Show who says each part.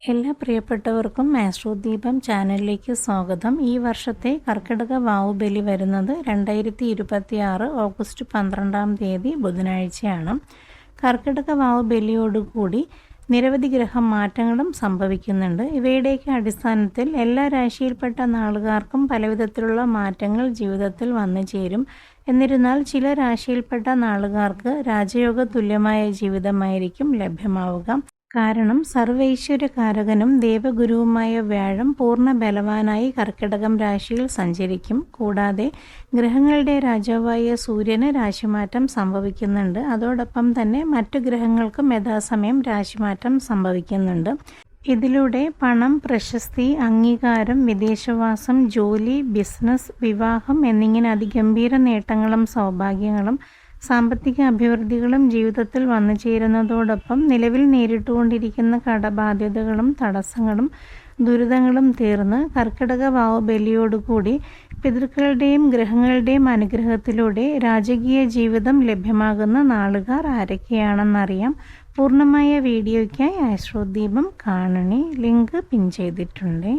Speaker 1: എല്ലാ പ്രിയപ്പെട്ടവർക്കും ആസ്ട്രോ ദീപം ചാനലിലേക്ക് സ്വാഗതം. ഈ വർഷത്തെ കർക്കിടക വാവുബലി വരുന്നത് 2026 ഓഗസ്റ്റ് 12 ബുധനാഴ്ചയാണ്. കർക്കിടക വാവുബലിയോടുകൂടി നിരവധി ഗ്രഹമാറ്റങ്ങളും സംഭവിക്കുന്നുണ്ട്. ഇവയുടെയൊക്കെ അടിസ്ഥാനത്തിൽ എല്ലാ രാശിയിൽപ്പെട്ട നാളുകാർക്കും പലവിധത്തിലുള്ള മാറ്റങ്ങൾ ജീവിതത്തിൽ വന്നു ചേരും. എന്നിരുന്നാൽ ചില രാശിയിൽപ്പെട്ട നാളുകാർക്ക് രാജയോഗ തുല്യമായ ജീവിതമായിരിക്കും ലഭ്യമാവുക. കാരണം സർവൈശ്വര്യകാരകനും ദേവഗുരുവുമായ വ്യാഴം പൂർണ്ണ ബലവാനായി കർക്കിടകം രാശിയിൽ സഞ്ചരിക്കും. കൂടാതെ ഗ്രഹങ്ങളുടെ രാജാവായ സൂര്യന് രാശിമാറ്റം സംഭവിക്കുന്നുണ്ട്. അതോടൊപ്പം തന്നെ മറ്റു ഗ്രഹങ്ങൾക്കും യഥാസമയം രാശിമാറ്റം സംഭവിക്കുന്നുണ്ട്. ഇതിലൂടെ പണം, പ്രശസ്തി, അംഗീകാരം, വിദേശവാസം, ജോലി, ബിസിനസ്, വിവാഹം എന്നിങ്ങനെ അതിഗംഭീര നേട്ടങ്ങളും സൗഭാഗ്യങ്ങളും സാമ്പത്തിക അഭിവൃദ്ധികളും ജീവിതത്തിൽ വന്നു ചേരുന്നതോടൊപ്പം നിലവിൽ നേരിട്ടുകൊണ്ടിരിക്കുന്ന കടബാധ്യതകളും തടസ്സങ്ങളും ദുരിതങ്ങളും തീർന്ന് കർക്കിടക വാവുബലിയോടുകൂടി പിതൃക്കളുടെയും ഗ്രഹങ്ങളുടെയും അനുഗ്രഹത്തിലൂടെ രാജകീയ ജീവിതം ലഭ്യമാകുന്ന നാളുകാർ ആരൊക്കെയാണെന്നറിയാം. പൂർണ്ണമായ വീഡിയോയ്ക്കായി ആസ്ട്രോ ദീപം കാണണേ. ലിങ്ക് പിൻ ചെയ്തിട്ടുണ്ട്.